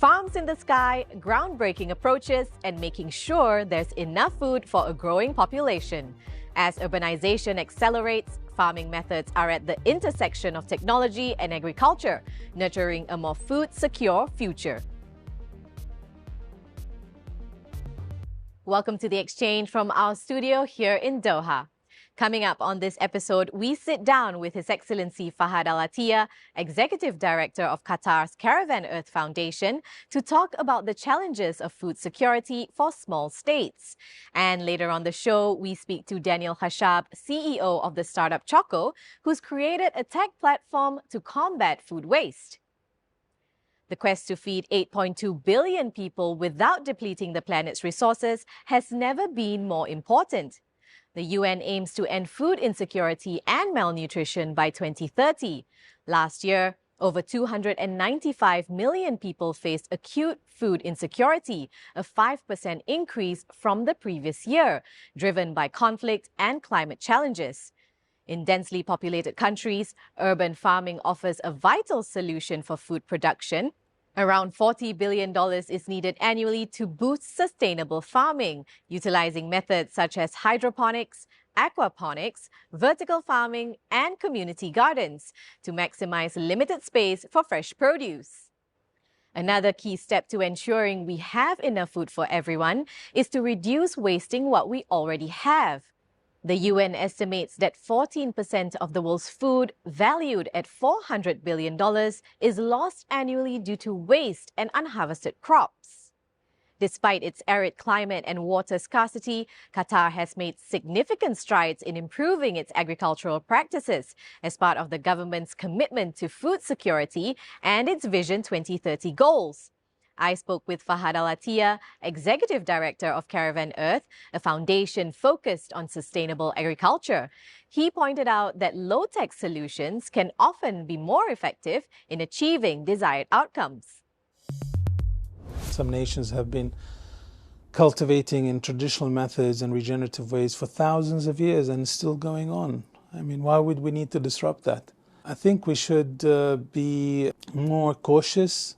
Farms in the sky, groundbreaking approaches, and making sure there's enough food for a growing population. As urbanization accelerates, farming methods are at the intersection of technology and agriculture, nurturing a more food-secure future. Welcome to The Exchange from our studio here in Doha. Coming up on this episode, we sit down with His Excellency Fahad Al-Attiyah, Executive Director of Qatar's Caravan Earth Foundation, to talk about the challenges of food security for small states. And later on the show, we speak to Daniel Khashab, CEO of the startup Choco, who's created a tech platform to combat food waste. The quest to feed 8.2 billion people without depleting the planet's resources has never been more important. The UN aims to end food insecurity and malnutrition by 2030. Last year, over 295 million people faced acute food insecurity, a 5% increase from the previous year, driven by conflict and climate challenges. In densely populated countries, urban farming offers a vital solution for food production. Around $40 billion is needed annually to boost sustainable farming, utilizing methods such as hydroponics, aquaponics, vertical farming, and community gardens to maximize limited space for fresh produce. Another key step to ensuring we have enough food for everyone is to reduce wasting what we already have. The UN estimates that 14% of the world's food, valued at $400 billion, is lost annually due to waste and unharvested crops. Despite its arid climate and water scarcity, Qatar has made significant strides in improving its agricultural practices as part of the government's commitment to food security and its Vision 2030 goals. I spoke with Fahad Al-Attiyah, Executive Director of Caravan Earth, a foundation focused on sustainable agriculture. He pointed out that low-tech solutions can often be more effective in achieving desired outcomes. Some nations have been cultivating in traditional methods and regenerative ways for thousands of years, and it's still going on. I mean, why would we need to disrupt that? I think we should be more cautious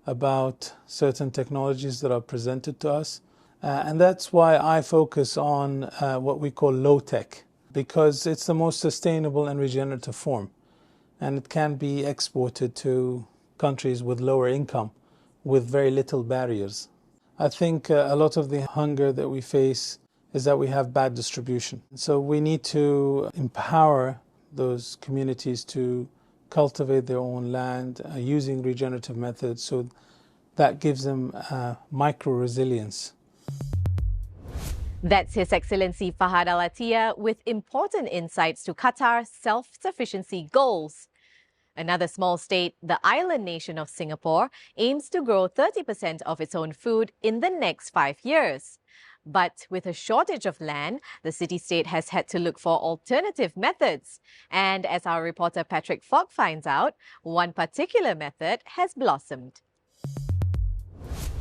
about certain technologies that are presented to us. And that's why I focus on what we call low-tech, because it's the most sustainable and regenerative form. And it can be exported to countries with lower income, with very little barriers. I think a lot of the hunger that we face is that we have bad distribution. So we need to empower those communities to cultivate their own land using regenerative methods, so that gives them micro-resilience. That's His Excellency Fahad Al-Attiyah with important insights to Qatar's self-sufficiency goals. Another small state, the island nation of Singapore, aims to grow 30% of its own food in the next 5 years. But with a shortage of land, the city-state has had to look for alternative methods. And as our reporter Patrick Fogg finds out, one particular method has blossomed.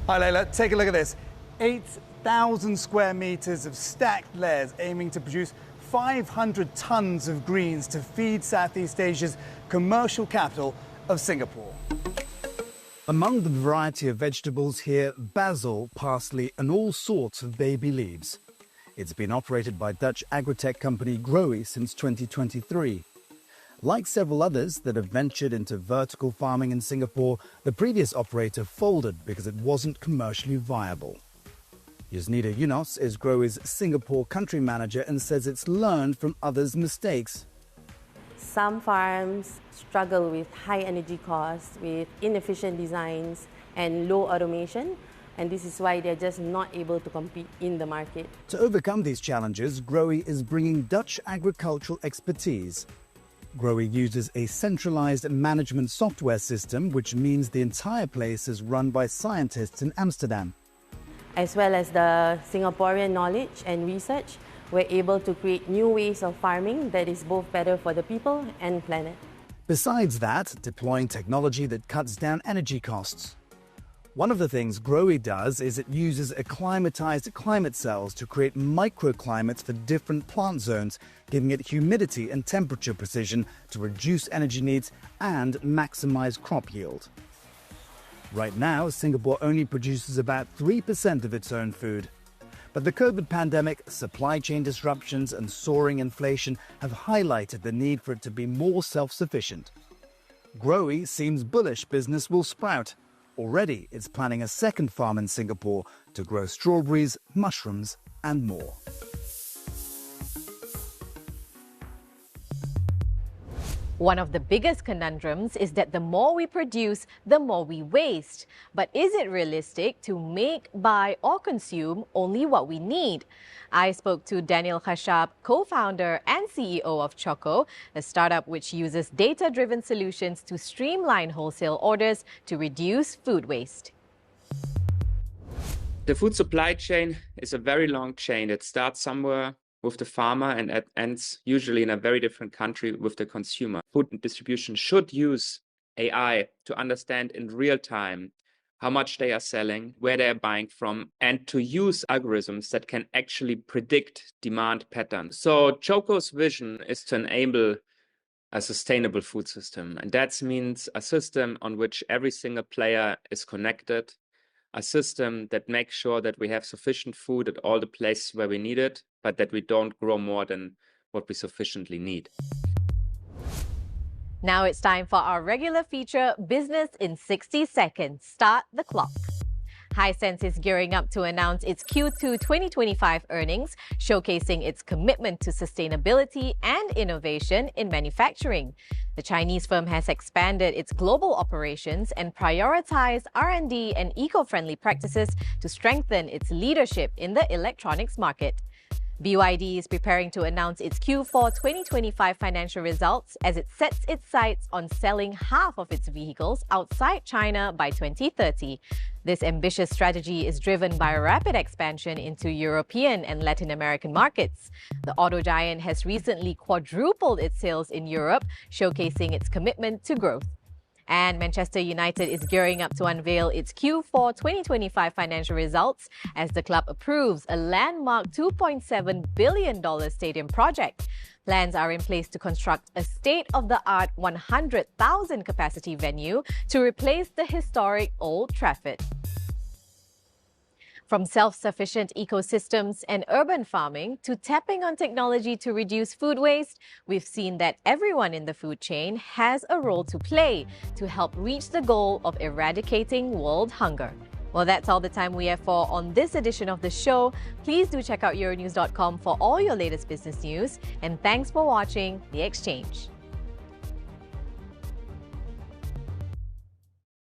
Hi Layla, take a look at this. 8,000 square meters of stacked layers aiming to produce 500 tons of greens to feed Southeast Asia's commercial capital of Singapore. Among the variety of vegetables here, basil, parsley and all sorts of baby leaves. It's been operated by Dutch agritech company Growy since 2023. Like several others that have ventured into vertical farming in Singapore, the previous operator folded because it wasn't commercially viable. Yasnida Yunos is Growy's Singapore country manager and says it's learned from others' mistakes. Some farms struggle with high energy costs, with inefficient designs and low automation, and this is why they're just not able to compete in the market. To overcome these challenges, Growy is bringing Dutch agricultural expertise. Growy uses a centralized management software system, which means the entire place is run by scientists in Amsterdam. As well as the Singaporean knowledge and research, we're able to create new ways of farming that is both better for the people and planet. Besides that, deploying technology that cuts down energy costs. One of the things Growy does is it uses acclimatized climate cells to create microclimates for different plant zones, giving it humidity and temperature precision to reduce energy needs and maximize crop yield. Right now, Singapore only produces about 3% of its own food. But the COVID pandemic, supply chain disruptions and soaring inflation have highlighted the need for it to be more self-sufficient. Growy seems bullish business will sprout. Already, it's planning a second farm in Singapore to grow strawberries, mushrooms, and more. One of the biggest conundrums is that the more we produce, the more we waste. But is it realistic to make, buy, or consume only what we need? I spoke to Daniel Khashab, co-founder and CEO of Choco, a startup which uses data-driven solutions to streamline wholesale orders to reduce food waste. The food supply chain is a very long chain. It starts somewhere with the farmer and ends usually in a very different country with the consumer. Food distribution should use AI to understand in real time how much they are selling, where they are buying from, and to use algorithms that can actually predict demand patterns. So Choco's vision is to enable a sustainable food system. And that means a system on which every single player is connected, a system that makes sure that we have sufficient food at all the places where we need it, but that we don't grow more than what we sufficiently need. Now it's time for our regular feature, Business in 60 Seconds. Start the clock. Hisense is gearing up to announce its Q2 2025 earnings, showcasing its commitment to sustainability and innovation in manufacturing. The Chinese firm has expanded its global operations and prioritized R&D and eco-friendly practices to strengthen its leadership in the electronics market. BYD is preparing to announce its Q4 2025 financial results as it sets its sights on selling half of its vehicles outside China by 2030. This ambitious strategy is driven by a rapid expansion into European and Latin American markets. The auto giant has recently quadrupled its sales in Europe, showcasing its commitment to growth. And Manchester United is gearing up to unveil its Q4 2025 financial results as the club approves a landmark $2.7 billion stadium project. Plans are in place to construct a state-of-the-art 100,000 capacity venue to replace the historic Old Trafford. From self-sufficient ecosystems and urban farming to tapping on technology to reduce food waste, we've seen that everyone in the food chain has a role to play to help reach the goal of eradicating world hunger. Well, that's all the time we have for on this edition of the show. Please do check out Euronews.com for all your latest business news. And thanks for watching The Exchange.